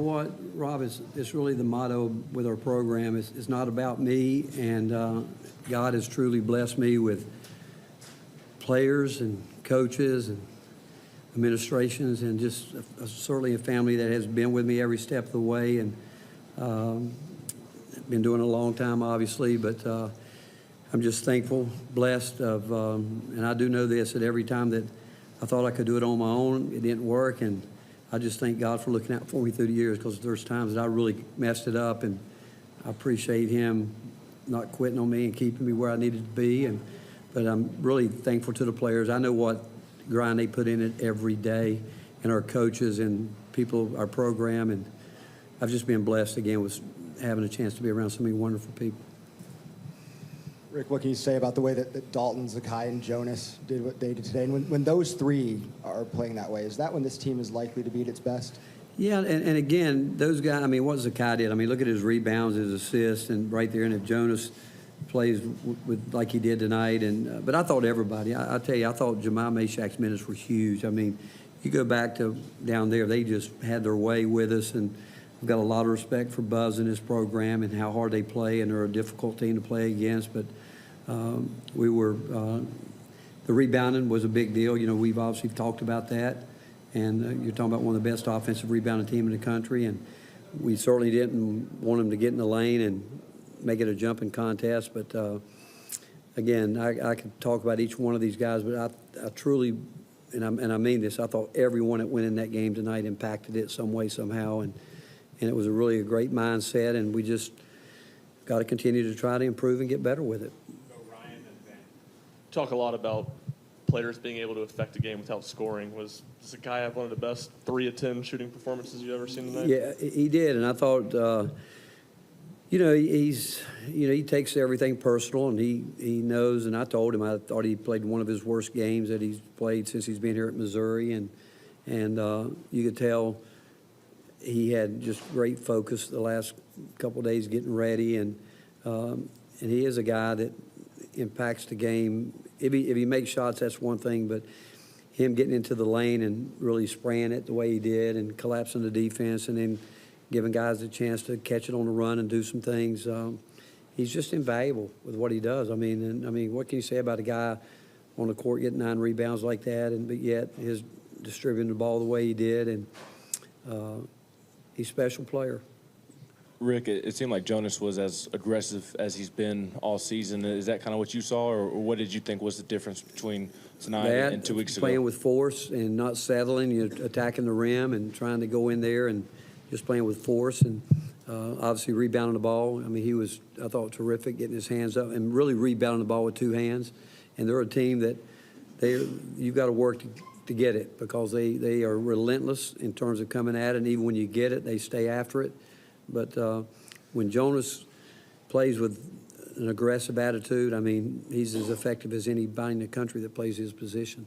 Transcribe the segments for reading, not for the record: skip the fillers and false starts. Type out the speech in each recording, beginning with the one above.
What, Rob, is really the motto with our program. It's not about me, and God has truly blessed me with players and coaches and administrations, and just certainly a family that has been with me every step of the way, and been doing it a long time, obviously, but I'm just thankful, blessed of, and I do know this, that every time that I thought I could do it on my own, it didn't work, and I just thank God for looking out for me through the years, because there's times that I really messed it up, and I appreciate him not quitting on me and keeping me where I needed to be. But I'm really thankful to the players. I know what grind they put in it every day, and our coaches and people, our program, and I've just been blessed again with having a chance to be around so many wonderful people. Rick, what can you say about the way that Dalton, Zakai, and Jonas did what they did today? And when those three are playing that way, is that when this team is likely to be at its best? Yeah, and again, those guys, I mean, what Zakai did, I mean, look at his rebounds, his assists, and right there, and if Jonas plays with like he did tonight, and but I thought everybody, I tell you, I thought Jamal Mashak's minutes were huge. I mean, you go back to down there, they just had their way with us, and I've got a lot of respect for Buzz and his program and how hard they play, and they're a difficult team to play against. But the rebounding was a big deal. You know, we've obviously talked about that, and you're talking about one of the best offensive rebounding team in the country, and we certainly didn't want them to get in the lane and make it a jumping contest. But again, I could talk about each one of these guys, but I truly, and I mean this, I thought everyone that went in that game tonight impacted it some way, somehow, and it was really a great mindset, and we just got to continue to try to improve and get better with it. Talk a lot about players being able to affect a game without scoring. Was Zakai have one of the best 3 of 10 shooting performances you've ever seen tonight? Yeah, he did, and I thought, he takes everything personal, and he knows. And I told him I thought he played one of his worst games that he's played since he's been here at Missouri, and you could tell he had just great focus the last couple of days getting ready, and he is a guy that impacts the game. If he makes shots, that's one thing, but him getting into the lane and really spraying it the way he did and collapsing the defense and then giving guys a chance to catch it on the run and do some things, he's just invaluable with what he does. I mean, what can you say about a guy on the court getting 9 rebounds like that, but yet his distributing the ball the way he did, and he's a special player. Rick, it seemed like Jonas was as aggressive as he's been all season. Is that kind of what you saw, or what did you think was the difference between tonight and 2 weeks ago? Playing with force and not settling, attacking the rim and trying to go in there and just playing with force, and obviously rebounding the ball. I mean, he was, I thought, terrific, getting his hands up and really rebounding the ball with 2 hands. And they're a team that you've got to work to get it, because they are relentless in terms of coming at it, and even when you get it, they stay after it. But when Jonas plays with an aggressive attitude, I mean, he's as effective as anybody in the country that plays his position.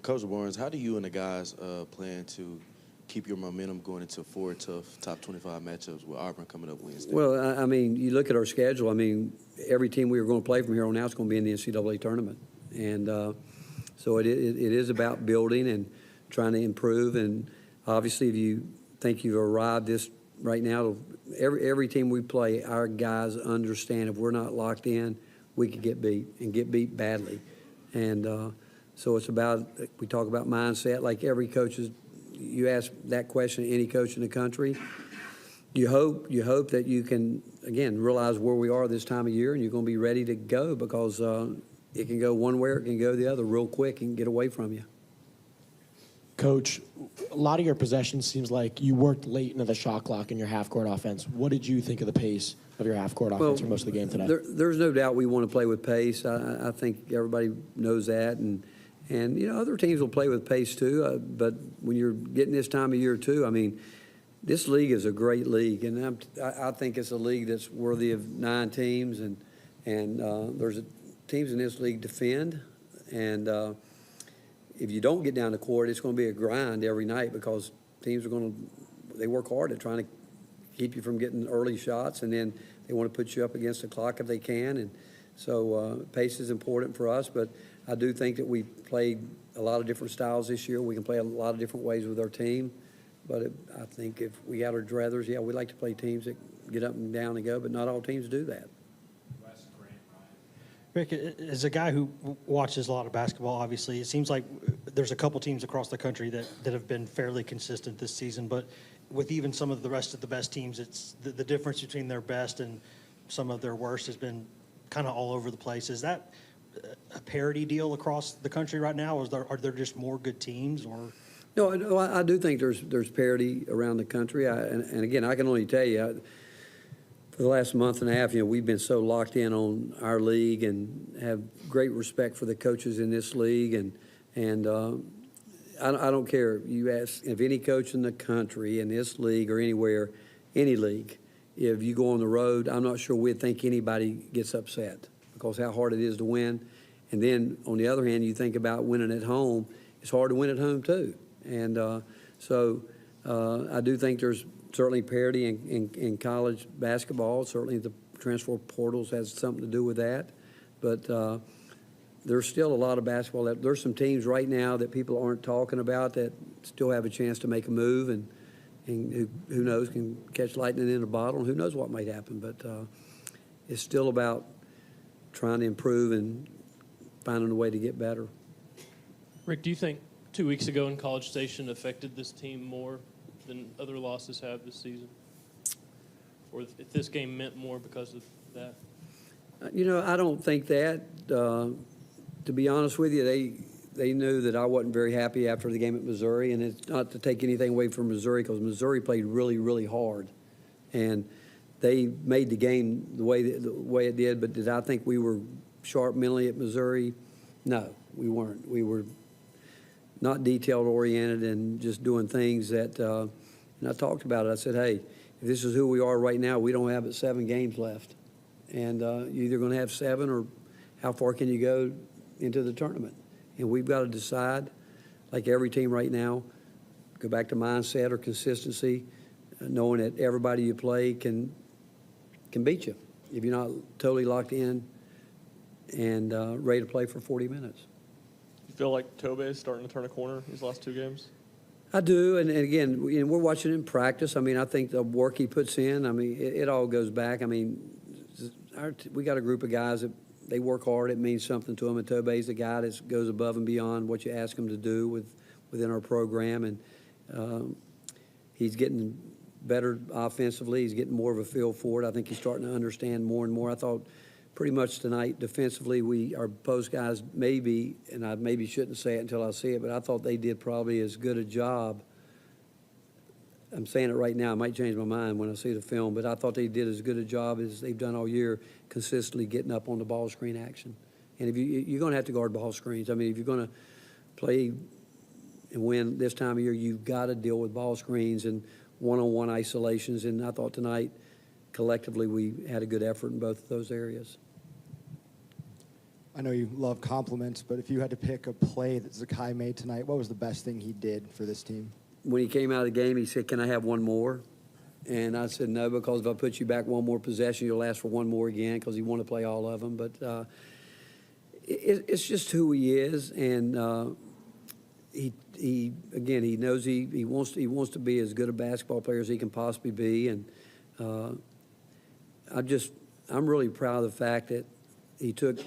Coach Barnes, how do you and the guys plan to keep your momentum going into 4 tough top 25 matchups with Auburn coming up Wednesday? Well, I mean, you look at our schedule. I mean, every team we are going to play from here on out is going to be in the NCAA tournament. And so it is about building and trying to improve. And obviously, if you think you've arrived this right now, every team we play, our guys understand if we're not locked in, we could get beat, and get beat badly. And so it's about, we talk about mindset, like every coach is, you ask that question to any coach in the country, you hope that you can, again, realize where we are this time of year, and you're going to be ready to go, because it can go one way or it can go the other real quick and get away from you. Coach, a lot of your possessions seems like you worked late into the shot clock in your half-court offense. What did you think of the pace of your half-court offense for most of the game today? There's no doubt we want to play with pace. I think everybody knows that, and other teams will play with pace too. But when you're getting this time of year too, I mean, this league is a great league, and I think it's a league that's worthy of 9 teams, and there's teams in this league defend, and if you don't get down the court, it's going to be a grind every night, because teams are they work hard at trying to keep you from getting early shots, and then they want to put you up against the clock if they can. And so pace is important for us, but I do think that we played a lot of different styles this year. We can play a lot of different ways with our team. But I think if we had our druthers, yeah, we like to play teams that get up and down and go, but not all teams do that. Rick, as a guy who watches a lot of basketball, obviously, it seems like there's a couple teams across the country that have been fairly consistent this season. But with even some of the rest of the best teams, it's the difference between their best and some of their worst has been kind of all over the place. Is that a parity deal across the country right now? Are there just more good teams? Or No, I do think there's parity around the country. And again, I can only tell you, for the last month and a half, we've been so locked in on our league and have great respect for the coaches in this league. And I don't care. You ask if any coach in the country, in this league or anywhere, any league, if you go on the road, I'm not sure we'd think anybody gets upset because how hard it is to win. And then on the other hand, you think about winning at home. It's hard to win at home too. And so I do think there's certainly parity in college basketball. Certainly the transfer portals has something to do with that. But there's still a lot of basketball. There's some teams right now that people aren't talking about that still have a chance to make a move, and who knows, can catch lightning in a bottle, and who knows what might happen. But it's still about trying to improve and finding a way to get better. Rick, do you think 2 weeks ago in College Station affected this team more than other losses have this season? Or if this game meant more because of that? I don't think that. To be honest with you, they knew that I wasn't very happy after the game at Missouri, and it's not to take anything away from Missouri because Missouri played really, really hard. And they made the game the way it did, but did I think we were sharp mentally at Missouri? No, we weren't. We were not detail-oriented and just doing things that, and I talked about it. I said, hey, if this is who we are right now, we don't have but 7 games left. And you're either going to have 7 or how far can you go into the tournament? And we've got to decide, like every team right now, go back to mindset or consistency, knowing that everybody you play can beat you if you're not totally locked in and ready to play for 40 minutes. You feel like Tobe is starting to turn a corner these last 2 games? I do, and again, we're watching it in practice. I mean, I think the work he puts in, I mean, it all goes back. I mean, we got a group of guys that they work hard. It means something to them, and Tobe's the guy that goes above and beyond what you ask him to do within our program, and he's getting better offensively. He's getting more of a feel for it. I think he's starting to understand more and more. I thought pretty much tonight defensively, our post guys maybe, and I maybe shouldn't say it until I see it, but I thought they did probably as good a job. I'm saying it right now. I might change my mind when I see the film, but I thought they did as good a job as they've done all year, consistently getting up on the ball screen action. And if you're going to have to guard ball screens. I mean, if you're going to play and win this time of year, you've got to deal with ball screens and one-on-one isolations. And I thought tonight, collectively, we had a good effort in both of those areas. I know you love compliments, but if you had to pick a play that Zakai made tonight, what was the best thing he did for this team? When he came out of the game, he said, "Can I have one more?" And I said, "No, because if I put you back one more possession, you'll ask for one more again," because he wanted to play all of them. But it's just who he is, and he again, he knows he wants to be as good a basketball player as he can possibly be, and I'm really proud of the fact that he took.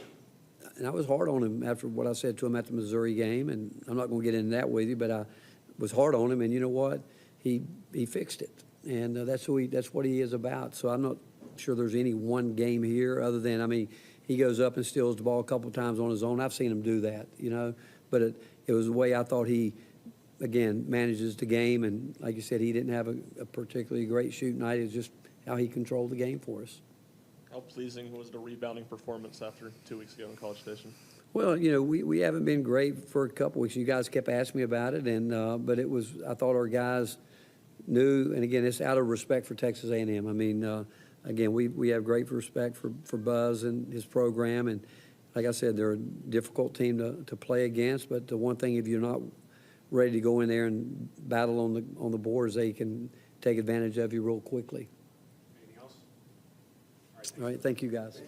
And I was hard on him after what I said to him at the Missouri game, and I'm not going to get into that with you, but I was hard on him, and you know what? He fixed it, and that's what he is about. So I'm not sure there's any one game here other than, I mean, he goes up and steals the ball a couple times on his own. I've seen him do that, but it was the way I thought he, again, manages the game, and like you said, he didn't have a particularly great shoot night. It's just how he controlled the game for us. How pleasing was the rebounding performance after 2 weeks ago in College Station? Well, we haven't been great for a couple weeks. You guys kept asking me about it, and but it was, I thought our guys knew, and again, it's out of respect for Texas A&M. I mean, again, we have great respect for Buzz and his program, and like I said, they're a difficult team to play against, but the one thing, if you're not ready to go in there and battle on the boards, they can take advantage of you real quickly. All right, thank you guys.